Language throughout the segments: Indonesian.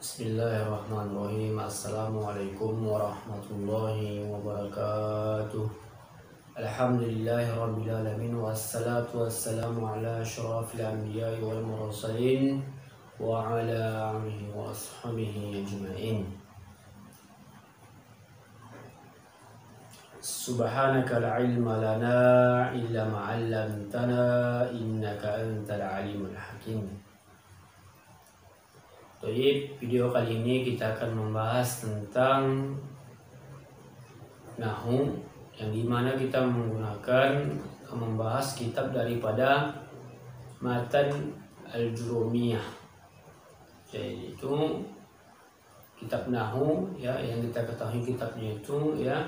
Bismillahirrahmanirrahim. Assalamualaikum warahmatullahi wabarakatuh. Alhamdulillahirabbil alamin wassalatu wassalamu ala asyrafil anbiya'i wal mursalin wa ala alihi wa ashabihi ajma'in. Subhanaka la ilma lana illa ma 'allamtana innaka antal alimul hakim. Jadi video kali ini kita akan membahas tentang Nahwu, yang dimana kita membahas kitab daripada Matan Al-Jurumiyah, yaitu kitab Nahwu ya, yang kita ketahui kitabnya itu ya,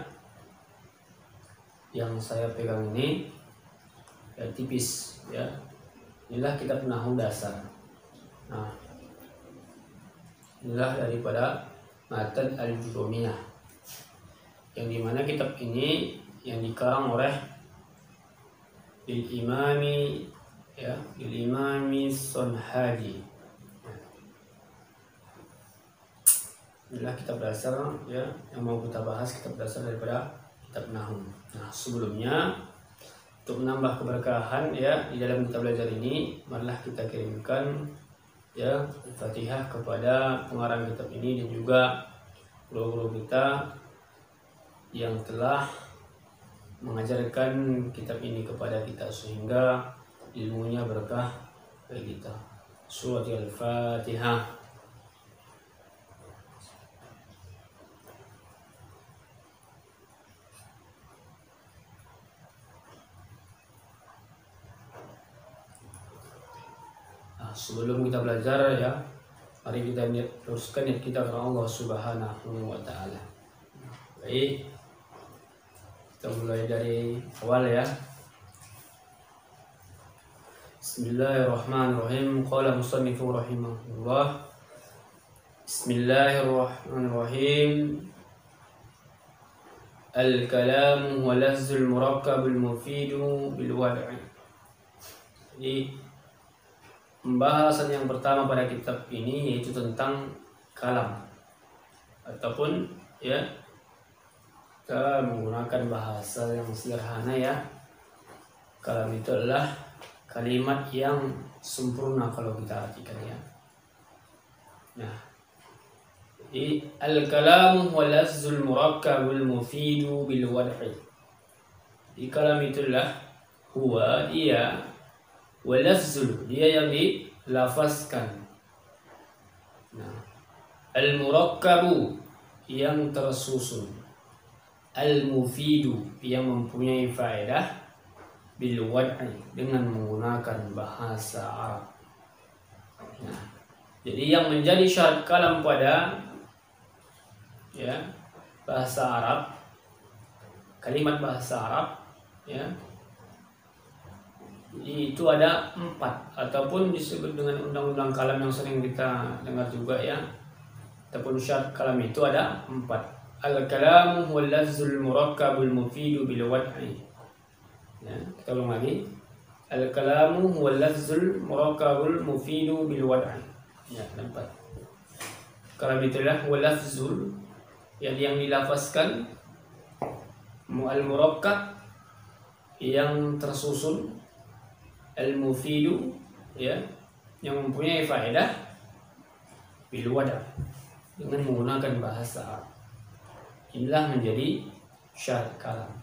yang saya pegang ini ya, tipis ya. Inilah kitab Nahwu dasar. Nah, inilah daripada Matan Al-Jurumiyah, yang dimana kitab ini yang dikarang oleh Imami ya, Imami Sonhadi. Inilah kitab dasar ya, yang mau kita bahas, kitab dasar daripada kitab Nahwu. Nah, sebelumnya untuk menambah keberkahan ya di dalam kita belajar ini, marilah kita kirimkan ya Al-Fatihah kepada pengarang kitab ini dan juga guru-guru kita yang telah mengajarkan kitab ini kepada kita sehingga ilmunya berkah bagi kita. Surat Al-Fatihah. Sebelum kita belajar ya, mari kita teruskan niat kita karena Allah Subhanahu wa Ta'ala. Baik, kita mulai dari awal ya. Bismillahirrahmanirrahim. Qala musannifu rahimahullah. Bismillahirrahmanirrahim. Al-kalamu wa lafzul murakkabul mufidu bil wad'i. Jadi pembahasan yang pertama pada kitab ini yaitu tentang kalam, ataupun ya kita menggunakan bahasa yang sederhana ya. Kalam itu adalah kalimat yang sempurna kalau kita artikan ya. Nah, jadi al-kalamu huwa lafzul murakkabul mufidu bil wad'i. Di kalam itulah huwa dia, walafzul dia yang dilafazkan. Nah, al-murakkabu yang tersusun, al-mufidu yang mempunyai faedah, bil wad'i dengan menggunakan bahasa Arab. Nah, jadi yang menjadi syarat kalam pada ya bahasa Arab, kalimat bahasa Arab ya, itu ada 4, ataupun disebut dengan undang-undang kalam yang sering kita dengar juga ya, ataupun syarat kalam itu ada 4. Al-kalamu huwal lafzul murakkabul mufidu bil wad'i. Ya, kita ulang lagi. Al-kalamu huwal lafzul murakkabul mufidu bil wad'i. Ya, 4. Kalam itulah huwal lafzul yang dilafazkan, al-murakkab yang tersusun, al-mufidu ya yang mempunyai faedah, bil wada dengan menggunakan bahasa Arab. Inilah menjadi syarat kalam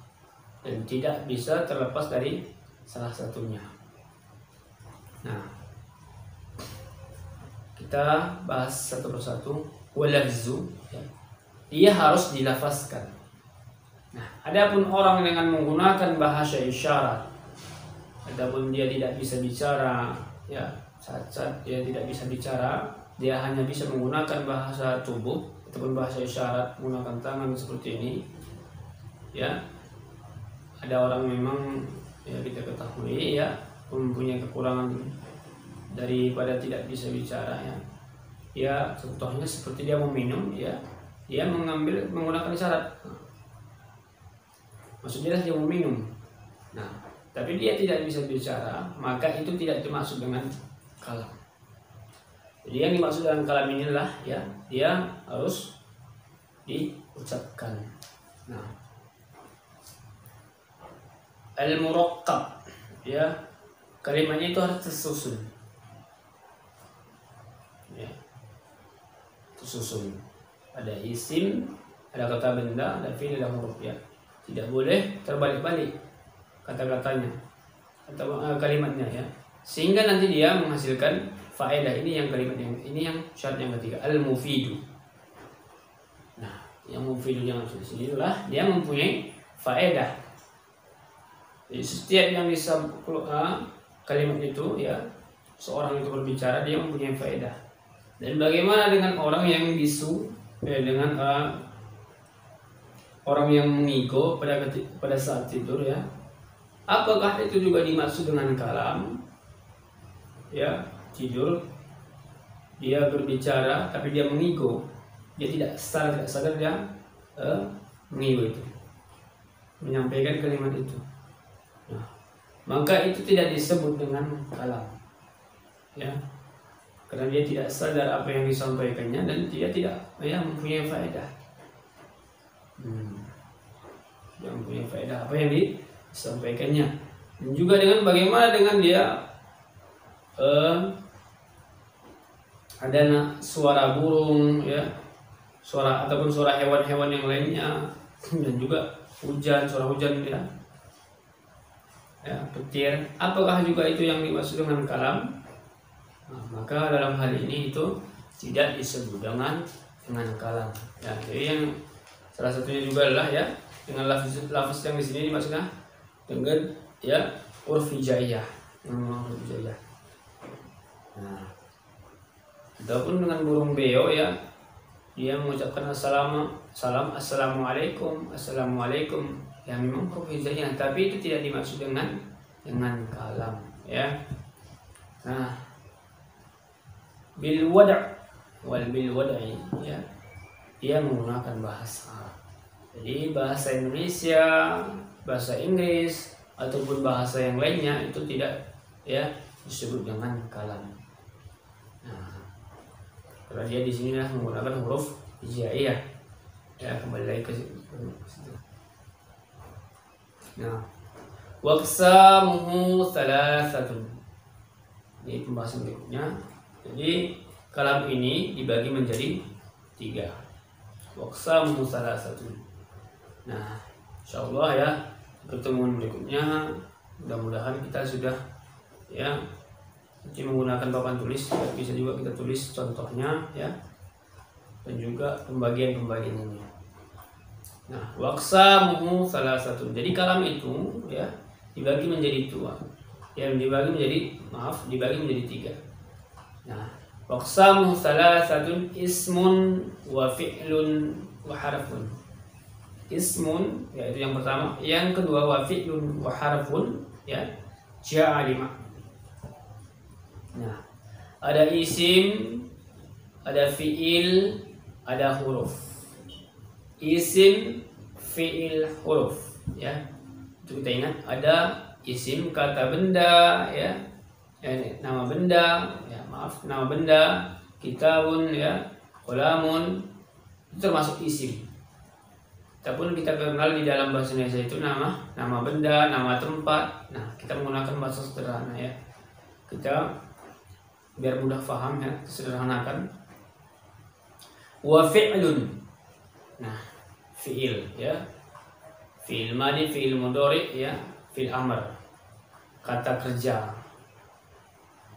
dan tidak bisa terlepas dari salah satunya. Nah, kita bahas satu persatu. Walafzu ya, dia harus dilafazkan. Nah, adapun orang dengan menggunakan bahasa isyarat, adapun dia tidak bisa bicara ya, saat dia tidak bisa bicara, dia hanya bisa menggunakan bahasa tubuh ataupun bahasa isyarat, menggunakan tangan seperti ini ya. Ada orang memang ya kita ketahui ya mempunyai kekurangan daripada tidak bisa bicara ya. Ya contohnya seperti dia mau minum ya, dia menggunakan isyarat. Maksudnya dia mau minum. Nah, tapi dia tidak bisa bicara, maka itu tidak dimaksud dengan kalam. Jadi yang dimaksud dengan kalam inilah ya, dia harus diucapkan. Nah, al-murakkab ya, kalimatnya itu harus tersusun. Ya, tersusun. Ada isim, ada kata benda, ada fi'il, ada huruf ya. Tidak boleh terbalik-balik kata-katanya atau kalimatnya ya. Sehingga nanti dia menghasilkan faedah. Ini yang kalimat ini yang syarat yang ketiga, al-mufidu. Nah, yang mufidu yang maksud sini itulah dia mempunyai faedah. Jadi setiap yang disebut kalimat itu ya, seorang itu berbicara dia mempunyai faedah. Dan bagaimana dengan orang yang bisu, dengan orang yang mengigo pada saat tidur ya? Apakah itu juga dimaksud dengan kalam? Ya, tidur dia berbicara tapi dia mengigo, dia tidak sadar dia mengigo itu, menyampaikan kalimat itu. Nah, maka itu tidak disebut dengan kalam ya, karena dia tidak sadar apa yang disampaikannya dan dia tidak mempunyai faedah. Yang mempunyai faedah apa yang disampaikannya. Dan juga dengan bagaimana dengan dia ada suara burung ya, suara ataupun suara hewan-hewan yang lainnya, dan juga hujan, suara hujan ya, petir. Apakah juga itu yang dimaksud dengan kalam? Nah, maka dalam hal ini itu tidak disebut dengan kalam ya. Jadi yang salah satunya juga adalah ya, dengan lafaz yang di sini dimaksudnya dengan ya huruf hijaiyah. Nah, ataupun dengan burung beo ya, dia mengucapkan assalamualaikum ya, memang huruf hijaiyah, tapi itu tidak dimaksud dengan kalam ya. Nah, bil wad'i ya, dia menggunakan bahasa Arab. Jadi bahasa Indonesia, bahasa Inggris ataupun bahasa yang lainnya itu tidak ya disebut dengan kalam. Nah, karena dia di sini menggunakan huruf hijaiyah ya, kembali lagi ke situ. Nah, waqsamuhu thalathatun. Ini pembahasan berikutnya. Jadi kalam ini dibagi menjadi 3. Waqsamuhu thalathatun. Nah, insyaallah ya, pertemuan berikutnya mudah-mudahan kita sudah ya nanti menggunakan papan tulis, bisa juga kita tulis contohnya ya, dan juga pembagian-pembagiannya. Nah, waqsamuhu thalathatun. Jadi kalam itu ya dibagi menjadi 2. Yang dibagi menjadi 3. Nah, waqsamuhu thalathatun ismun wa fi'lun wa harfun. Ismun yaitu yang pertama, yang kedua wa fi'lun wa harfun ya, ja'a lima. Nah, ada isim, ada fi'il, ada huruf. Isim, fi'il, huruf ya. Itu kita ingat, ada isim kata benda ya, nama benda ya, nama benda, kitabun ya, qalamun, itu termasuk isim. Ataupun kita kenal di dalam bahasa Indonesia itu nama benda, nama tempat. Nah, kita menggunakan bahasa sederhana ya. Kita biar mudah paham ya, sederhanakan. Wa fi'lun. Nah, fi'il ya. Fi'il madi, fi'il mudhari ya, fi'il amr. Kata kerja.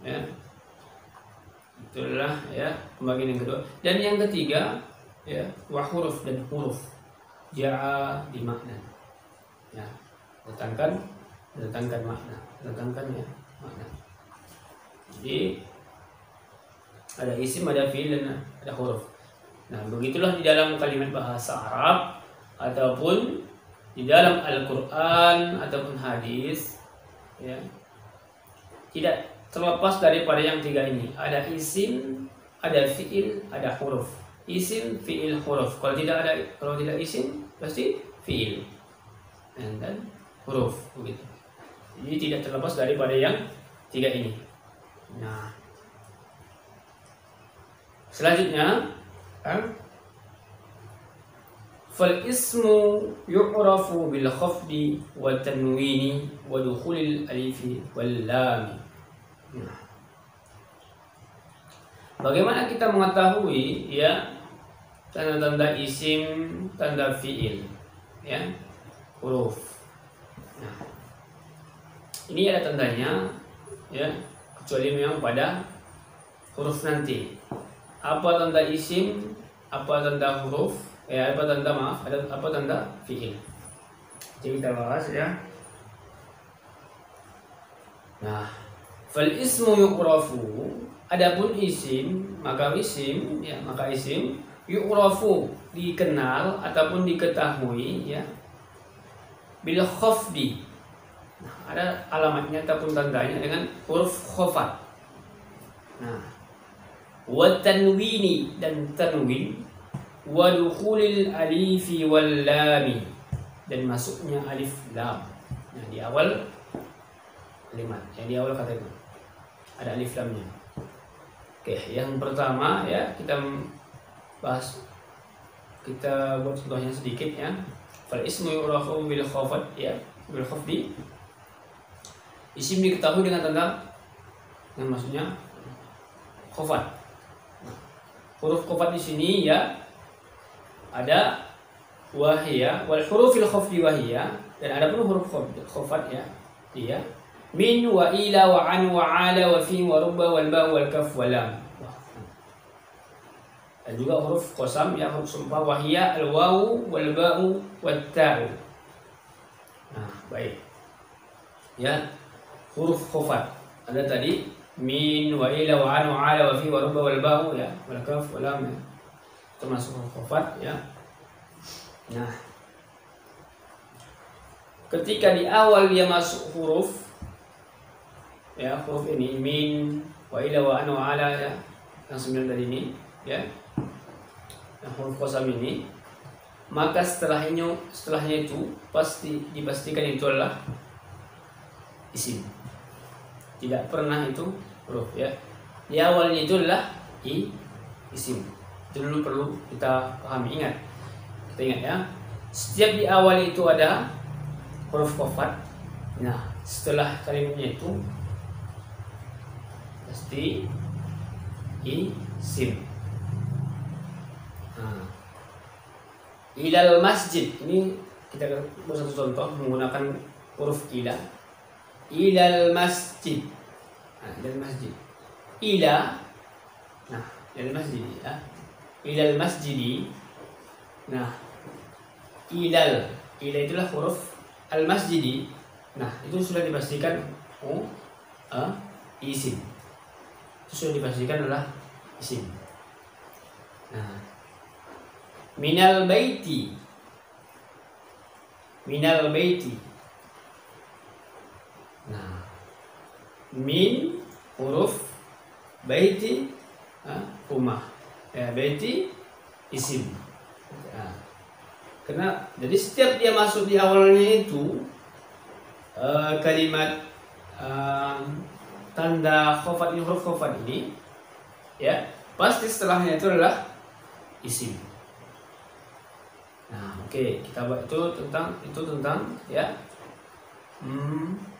Ya. Itulah ya pembagian yang kedua. Dan yang ketiga ya, wa huruf dan huruf. Ja'a di makna ya, datangkan makna, datangkan ya makna. Jadi ada isim, ada fi'il, dan ada huruf. Nah, begitulah di dalam kalimat bahasa Arab ataupun di dalam Al-Quran ataupun hadis ya, tidak terlepas daripada yang 3 ini. Ada isim, ada fi'il, ada huruf. Isim, fi'il, huruf. Kalau tidak isim pasti fi'il dan huruf begitu. Jadi tidak terlepas daripada yang 3 ini. Nah, Selanjutnya, fal ismu yu'rafu bil khafdi wa tanwini wa dukhulil alifi wal lam. Bagaimana kita mengetahui ya tanda-tanda isim, tanda fiil, ya huruf. Nah, ini ada tandanya, ya kecuali memang pada huruf nanti. Apa tanda isim, apa tanda huruf, apa tanda fiil. Jadi kita bahas ya. Nah, fal ismu yu'rafu, adapun isim, maka isim yu'rafu, dikenal ataupun diketahui ya bil khafdi. Nah, ada alamatnya ataupun tandanya dengan huruf khafat. Nah, wa tanwini, dan tanwin, wa dukhulil alifi wal lami, dan masuknya alif lam. Nah, di awal kalimat, yang di awal kata itu ada alif lamnya. Oke, yang pertama ya kita bahas, kita buat contohnya sedikit ya. Fal ismu yu'rafu bil khafat, ya bil khafdi. Isim diketahui dengan tanda yang maksudnya khafat. Huruf khafat di sini ya ada wahia wal hurufil khafdi wahia, dan ada pun huruf khafat ya dia min wa ila wa an wa ala wa fi wa rubba wal ba wal kaf wa lam. Dan juga huruf qasam ya, huruf sumpah wahia al wawu wal ba'u wat ta'u. Nah, baik. Ya, huruf khafat ada tadi min wa ila wa an wa ala wa fi wa rubba wal ba'u ya wal kaf wa lam, ya. Termasuk huruf khafat ya. Nah, ketika di awal dia masuk huruf ya, huruf ini min wa ila wa an wa ala ya, yang 9 tadi ini ya, yang huruf qasam ini, maka setelahnya itu pasti dipastikan itu adalah isim. Tidak pernah itu huruf ya. Di awalnya itu adalah isim. Itu dulu perlu kita pahami, kita ingat ya. Setiap di awal itu ada huruf khafat. Nah, setelah kalimatnya itu pasti isim. Nah, ilal masjid, ini kita buat satu contoh menggunakan huruf ila. Ilal masjid. Nah, ilal masjid. Ila. Nah, ilal masjid ya. Ilal masjidi. Nah, ila itulah huruf al masjidi. Nah, itu sudah dipastikan isim. Itu sudah dipastikan adalah isim. Nah, minal baiti. Minal baiti. Nah, min huruf, baiti rumah. Ya, baiti isim. Nah, karena jadi setiap dia masuk di awalnya itu kalimat tanda khafat ini, huruf khafat ini ya, pasti setelahnya itu adalah isim. Nah, oke, kita buat itu tentang ya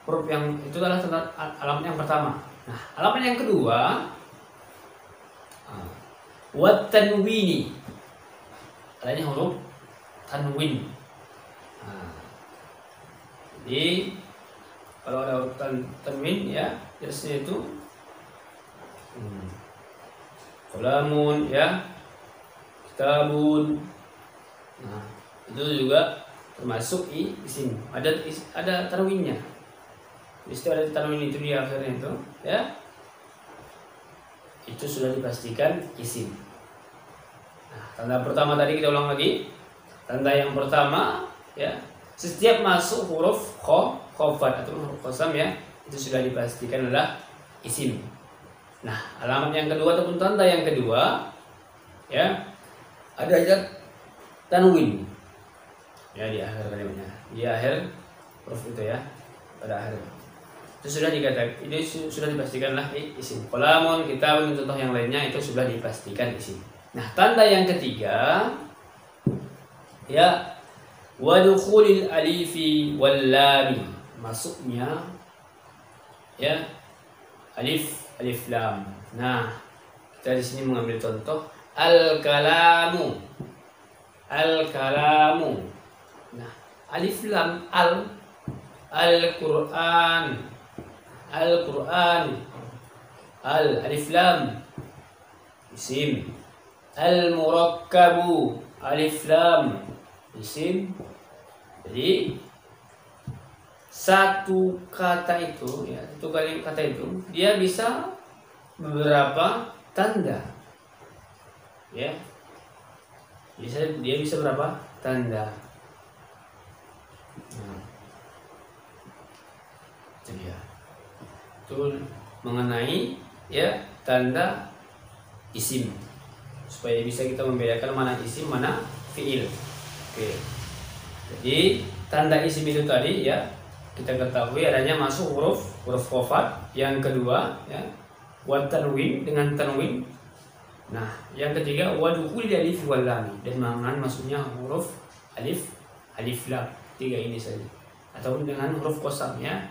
huruf yang itu adalah tentang alamat yang pertama. Nah, alamat yang kedua wat tanwini, adanya huruf tanwin. Nah, jadi kalau ada huruf tanwin ya, jelasnya itu qalamun ya, kitabun. Nah, itu juga termasuk isim. Ada tanwinnya. Mesti ada tanwin itu di akhirnya itu ya. Itu sudah dipastikan isim. Nah, tanda pertama tadi kita ulang lagi. Tanda yang pertama ya, setiap masuk huruf khafat atau huruf qasam ya, itu sudah dipastikan adalah isim. Nah, alamat yang kedua ataupun tanda yang kedua ya, ada tanwin ya di akhir kalimatnya, di akhir huruf itu ya, pada akhir. Itu sudah dikatakan, itu sudah dipastikanlah isim. Qalamun, kitabun, contoh yang lainnya itu sudah dipastikan isim. Nah, tanda yang ketiga ya wa dukhulil alifi wal lam, masuknya ya alif lam. Nah, kita di sini mengambil contoh al-kalamu. Nah, alif lam al-Qur'an. Alif lam isim. Al-murakkabu alif lam isim. Jadi satu kata itu ya, satu kali kata itu dia bisa beberapa tanda. Ya. Dia bisa berapa tanda. Nah, itu dia. Itu mengenai ya tanda isim, supaya bisa kita membedakan mana isim mana fiil. Oke. Jadi tanda isim itu tadi ya kita ketahui adanya masuk huruf khafat. Yang kedua ya wa tanwin dengan tanwin. Nah, yang ketiga wa dukhul alif wal lam, dan dengan masuknya huruf alif lam. Tiga ini saja. Atau dengan huruf qasam ya.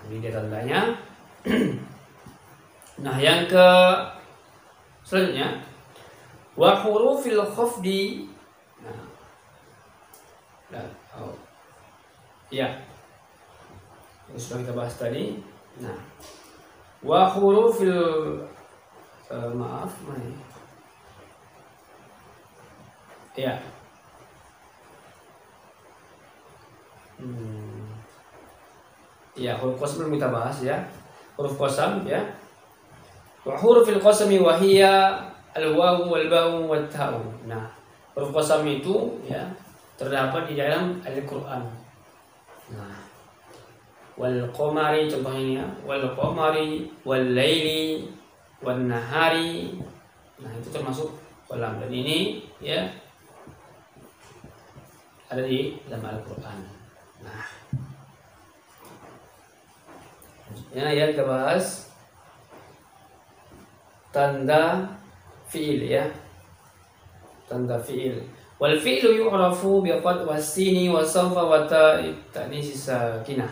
Ini dia tandanya. Nah, yang ke selanjutnya wa hurufil khafdi. Ya. Yang sudah kita bahas tadi. Nah, wa hurufil ya. Ya, huruf qasam belum kita bahas ya. Huruf qasam ya. Wa hurufil qasami wa hiya al-wawu wal ba'u wat ta'u. Nah, huruf qasam itu ya terdapat di dalam Al-Qur'an. Nah, wal qamari contohnya, wal qamari wal laili wan nahari. Nah, itu termasuk qalam, dan ini ya ada di dalam Al-Qur'an. Nah, ya kita bahas tanda fiil ya. Tanda fiil. Wal fi'lu yu'rafu bi qad wasini wa sawfa wa ta'nis sakinah.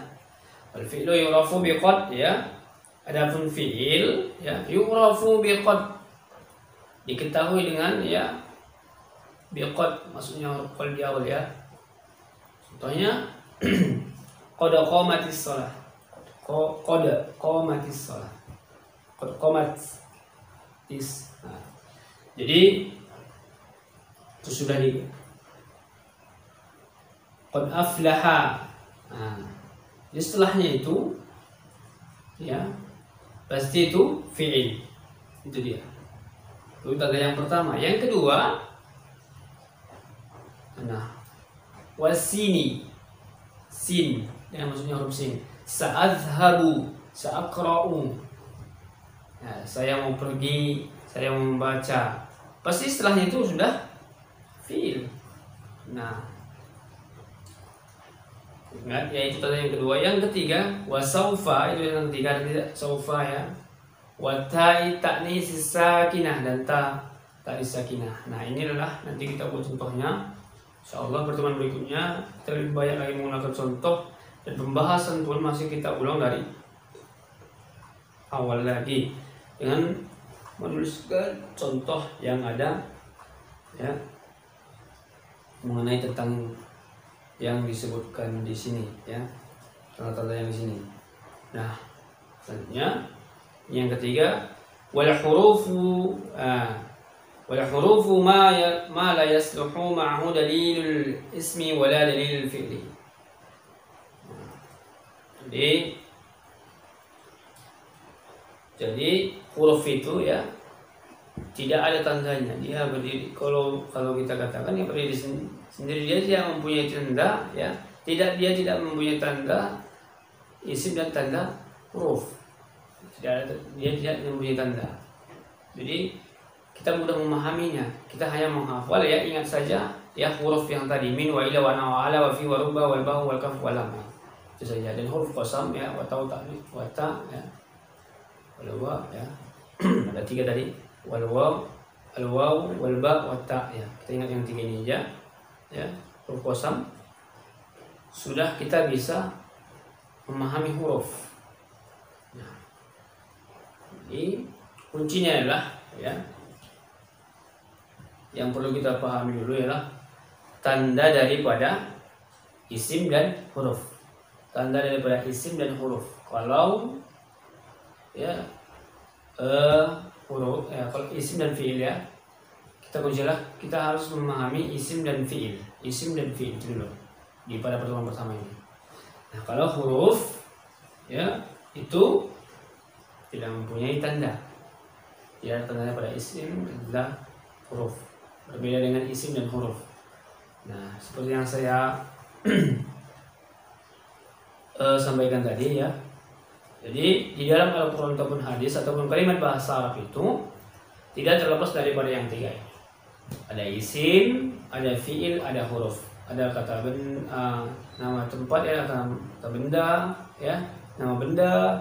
Wal fi'lu yu'rafu bi qad ya. Adapun fiil ya yu'rafu bi qad, diketahui dengan ya bi qad, maksudnya huruf qad di awal ya. Contohnya qad qamatis shalah. Qad qamatis shalah. Qad qamatis. Nah, jadi itu sudah di qad aflaha. Nah, jadi setelahnya itu ya pasti itu fi'il. Itu dia. Itu tanda yang pertama. Yang kedua, nah, wasini, sin, yang maksudnya huruf sin. Sa'adhabu, sa'akra'u. Nah, saya mau pergi, saya mau membaca. Pasti setelahnya itu sudah fi'il. Nah, ingat ya, itu tanda yang kedua. Yang ketiga wasaufa, itu yang ketiga, tidak saufa ya. Wa ta'i ta'nis sakinah, dan ta'nis sakinah. Nah, ini adalah nanti kita buat contohnya. Insyaallah pertemuan berikutnya kita lebih banyak lagi menggunakan contoh, dan pembahasan pun masih kita ulang dari awal lagi dengan menuliskan contoh yang ada ya mengenai tentang yang disebutkan di sini ya, tanda-tanda yang di sini. Nah, selanjutnya yang ketiga wal hurufu ma la yasluhu ma'hu dalilul ismi wala dalilul fi'li. Jadi huruf itu ya tidak ada tandanya, dia berdiri. Kalau kita katakan yang berdiri sendiri, dia tidak mempunyai tanda ya, dia tidak mempunyai tanda isim dan tanda huruf. Dia tidak mempunyai tanda. Jadi kita mudah memahaminya. Kita hanya menghafal ya, ingat saja ya huruf yang tadi min wa ila wa na wa ala wa fi wa ruba wal ba wal kaf wal lam. itu saja. Dan huruf qasam ya, wa ta ya, wal wa ya. Ada 3 tadi, wal waw, al waw, wal ba, wa ta ya. Kita ingat yang 3 ini aja ya. Huruf qasam sudah kita bisa memahami huruf. Nah, ini kuncinya adalah ya, yang perlu kita pahami dulu ialah tanda daripada isim dan huruf. Tanda daripada isim dan huruf. Kalau ya huruf ya, kalau isim dan fiil ya, kita kuncilah kita harus memahami isim dan fiil. Isim dan fiil itu dulu di pada pertemuan pertama ini. Nah, kalau huruf ya itu tidak mempunyai tanda. Ya, tandanya pada isim adalah huruf. Berbeda dengan isim dan huruf. Nah, seperti yang saya sampaikan tadi ya. Jadi di dalam Al-Quran ataupun hadis ataupun kalimat bahasa Arab itu tidak terlepas daripada yang 3 ini. Ada isim, ada fiil, ada huruf. Ada kata nama tempat ya, kata benda ya, nama benda.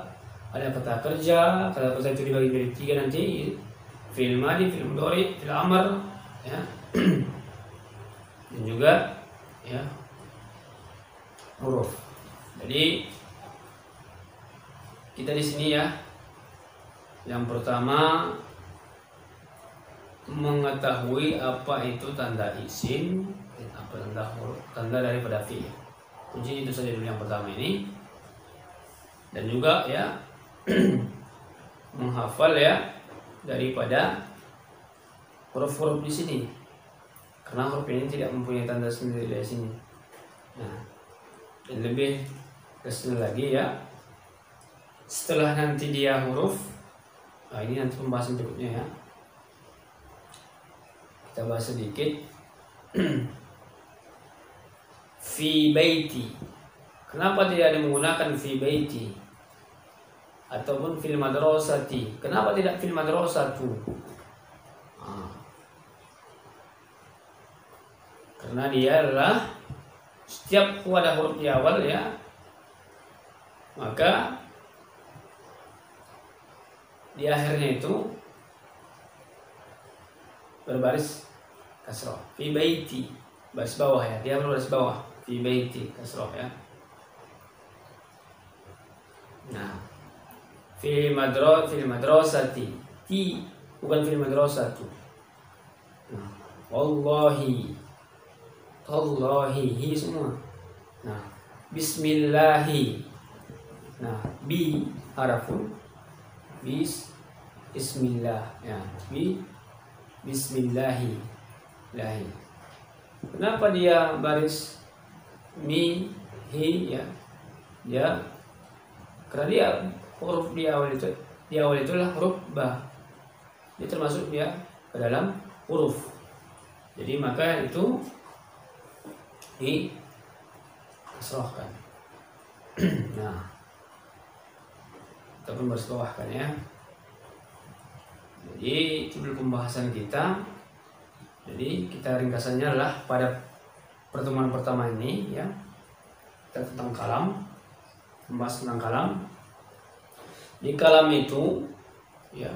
Ada kata kerja itu dibagi menjadi 3 nanti. Fiil madi, fiil mudhari, fiil amr ya. Dan juga ya huruf. Jadi kita di sini ya, yang pertama mengetahui apa itu tanda isim dan apa tanda huruf, tanda daripada fiil. Kunci itu saja dulu yang pertama ini. Dan juga ya menghafal ya daripada huruf-huruf di sini. Karena huruf ini tidak mempunyai tanda sendiri dari sini. Nah, dan lebih kesini lagi ya, setelah nanti dia huruf, nah ini nanti pembahasan berikutnya ya. Kita bahas sedikit. Fi baiti. Kenapa tidak ada menggunakan fi baiti? Ataupun fil madrasati. Kenapa tidak fil madrasatu? Karena dia adalah setiap ada huruf di awal ya, maka di akhirnya itu berbaris kasroh. Fi baiti, baris bawah ya, dia berbaris bawah. Fi baiti kasroh ya. Nah, fil madrasati, ti bukan fil madrasatu. Nah, wallahi, hi semua. Nah, bismillahi. Nah, bi harafun bismillah ya, bismillahi lahi. Kenapa dia baris mi hi ya? Ya, karena dia huruf di awal itulah huruf ba. Dia termasuk dia ke dalam huruf. Jadi maka itu dikasrohkan. Nah, kita pun bersebawahkan ya. Jadi itu dulu pembahasan kita. Jadi kita ringkasannya adalah pada pertemuan pertama ini ya, kita tentang kalam, membahas tentang kalam. Di kalam itu ya,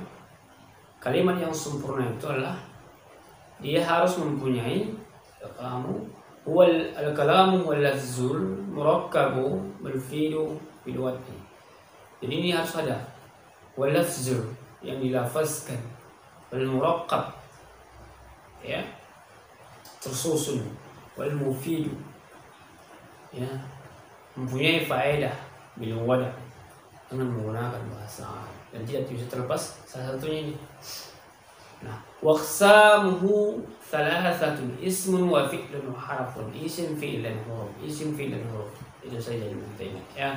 kalimat yang sempurna itu adalah dia harus mempunyai al-kalamu wal lafzul murakkabu bil fi'lu bil wad'i. Jadi ini harus ada wal lafzul yang dilafazkan, wal murakkab ya, tersusun, wal mufidu ya, mempunyai faedah bil wad'i, dengan menggunakan bahasa Arab, dan tidak bisa terlepas salah satunya ini. Nah, waqsamuhu thalathatun ismun wa fi'lun wa harfun. Isim, fi'il dan huruf. Isim, fi'il dan huruf. Itu saja yang kita ingat ya.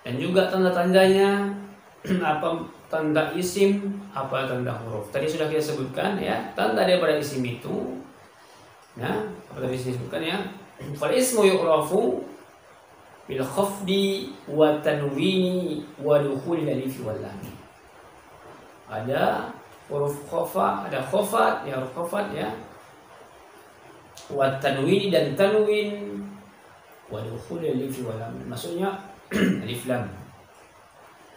Dan juga tanda-tandanya, apa tanda isim, apa tanda huruf. Tadi sudah kita sebutkan ya, tanda daripada isim itu. Nah, apa tadi disebutkan ya? Fal ismu yu'rafu bil khafdi wa tanwini wa dukhul alif wal lam. Ada huruf khofa, ada khofat ya, huruf khofat ya, wa tanwin dan tanwin, wa dukhul alif wa lam. Maksudnya alif lam.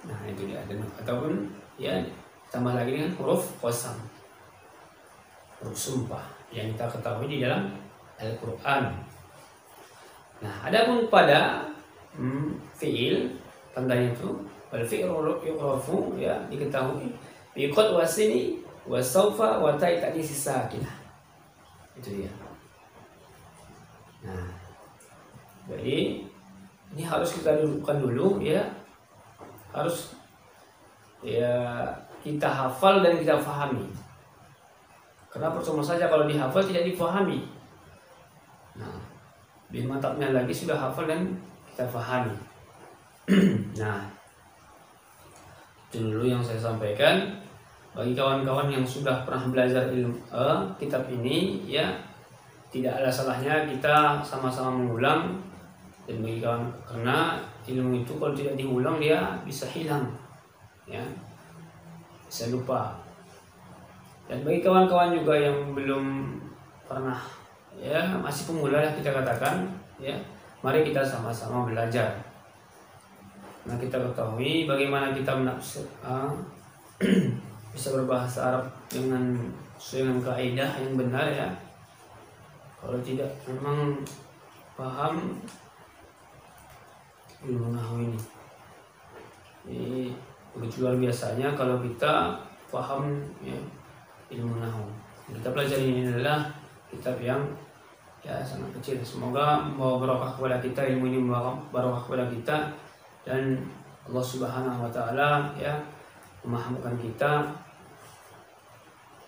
Nah, itu dia. Ataupun ya tambah lagi dengan huruf qasam, huruf sumpah yang kita ketahui di dalam Al-Quran. Nah, adapun pada fiil tandanya itu wal fi'lu yu'rafu ya diketahui bi qad wasini wa sawfa wa ta'i tadi sakinah. Itu dia. Nah, jadi ini harus kita dudukkan dulu ya. Harus ya kita hafal dan kita fahami. Karena percuma saja kalau dihafal tidak difahami. Nah, lebih mantapnya lagi sudah hafal dan kita fahami. Nah, itu dulu yang saya sampaikan. Bagi kawan-kawan yang sudah pernah belajar ilmu kitab ini, ya tidak ada salahnya kita sama-sama mengulang. Dan bagi kawan, karena ilmu itu kalau tidak diulang dia bisa hilang, ya, bisa lupa. Dan bagi kawan-kawan juga yang belum pernah, ya masih pemula ya kita katakan, ya mari kita sama-sama belajar. Nah, kita ketahui bagaimana kita bisa berbahasa Arab dengan kaidah yang benar ya. Kalau tidak memang paham ilmu nahwu ini. Ini begitu luar biasanya kalau kita paham ya ilmu nahwu. Kita pelajari ini adalah kitab yang ya sangat kecil. Semoga membawa barokah kepada kita, ilmu ini membawa barokah kepada kita, dan Allah Subhanahu wa taala ya memahamkan kita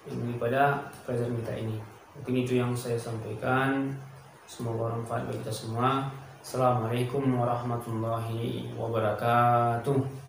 ilmu pada pelajaran kita ini. Mungkin itu yang saya sampaikan. Semoga bermanfaat bagi kita semua. Assalamualaikum warahmatullahi wabarakatuh.